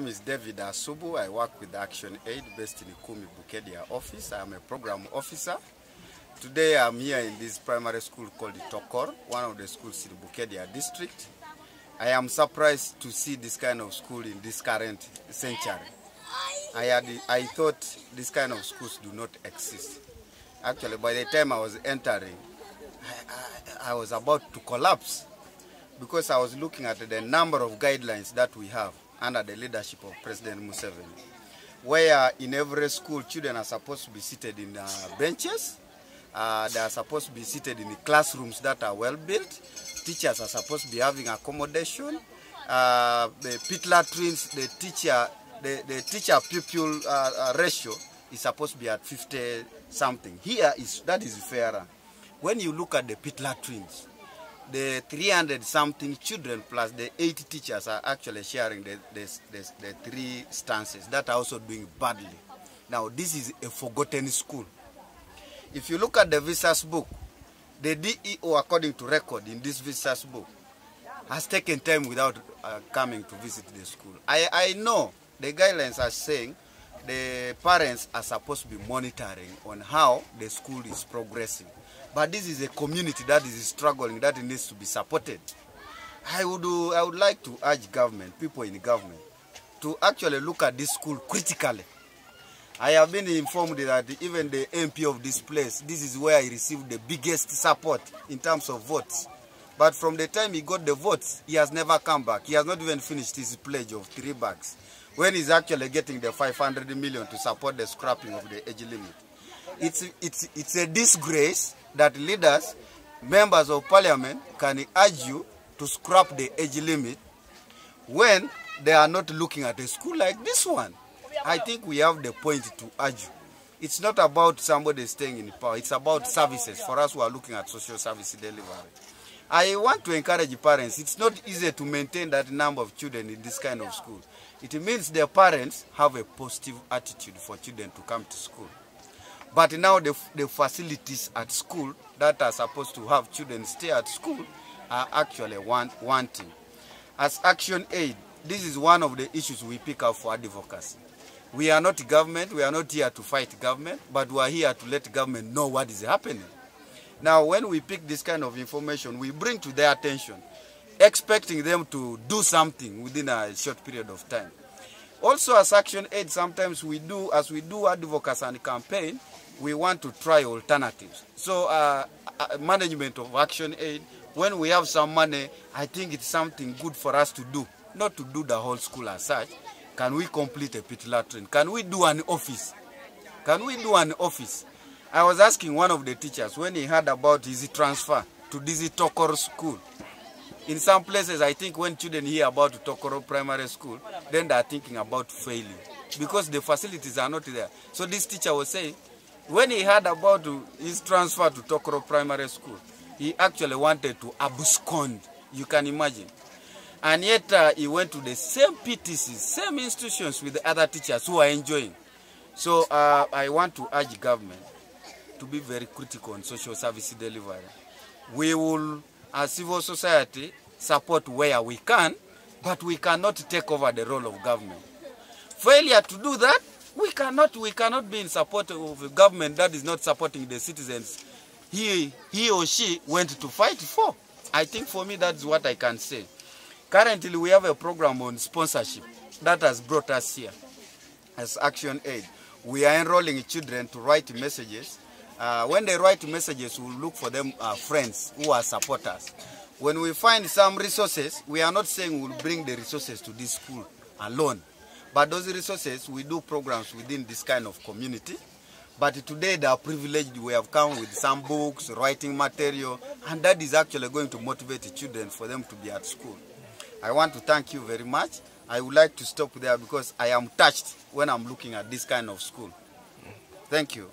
name is David Asubu. I work with Action Aid based in Ikumi Bukedia office. I am a program officer. Today I'm here in this primary school called Tokor, one of the schools in Bukedia district. I am surprised to see this kind of school in this current century. I thought this kind of schools do not exist. Actually, by the time I was entering, I was about to collapse because I was looking at the number of guidelines that we have under the leadership of President Museveni, where in every school children are supposed to be seated in benches, they are supposed to be seated in the classrooms that are well built, teachers are supposed to be having accommodation, the pit latrines, the teacher-pupil ratio is supposed to be at 50 something. That is fairer. When you look at the pit latrines, the 300 something children plus the 80 teachers are actually sharing the three stances that are also doing badly. Now this is a forgotten school. If you look at the visas book, the DEO, according to record in this visas book, has taken time without coming to visit the school. I know the guidelines are saying the parents are supposed to be monitoring on how the school is progressing. But this is a community that is struggling, that needs to be supported. I would like to urge government, people in government, to actually look at this school critically. I have been informed that even the MP of this place, this is where he received the biggest support in terms of votes. But from the time he got the votes, he has never come back. He has not even finished his pledge of 3 bags, when he's actually getting the 500 million to support the scrapping of the age limit. It's a disgrace that leaders, members of parliament, can urge you to scrap the age limit when they are not looking at a school like this one. I think we have the point to urge you. It's not about somebody staying in power. It's about services for us who are looking at social service delivery. I want to encourage parents. It's not easy to maintain that number of children in this kind of school. It means their parents have a positive attitude for children to come to school. But now the facilities at school that are supposed to have children stay at school are actually wanting. As Action Aid, this is one of the issues we pick up for advocacy. We are not government, we are not here to fight government, but we are here to let government know what is happening. Now, when we pick this kind of information, we bring to their attention, expecting them to do something within a short period of time. Also, as Action Aid, sometimes as we do advocacy and campaign, we want to try alternatives. So, management of Action Aid, when we have some money, I think it's something good for us to do, not to do the whole school as such. Can we complete a pit latrine? Can we do an office? Can we do an office? I was asking one of the teachers when he heard about his transfer to this Tokoro school. In some places, I think when children hear about Tokoro primary school, then they are thinking about failing because the facilities are not there. So this teacher was saying, when he heard about his transfer to Tokoro primary school, he actually wanted to abscond, you can imagine. And yet he went to the same PTCs, same institutions with the other teachers who are enjoying. So I want to urge government to be very critical on social service delivery. We will, as civil society, support where we can, but we cannot take over the role of government. Failure to do that, we cannot be in support of a government that is not supporting the citizens he or she went to fight for. I think for me that's what I can say. Currently we have a program on sponsorship that has brought us here as Action Aid. We are enrolling children to write messages. When they write messages, we'll look for them friends who are supporters. When we find some resources, we are not saying we'll bring the resources to this school alone. But those resources, we do programs within this kind of community. But today they are privileged. We have come with some books, writing material, and that is actually going to motivate the children for them to be at school. I want to thank you very much. I would like to stop there because I am touched when I'm looking at this kind of school. Thank you.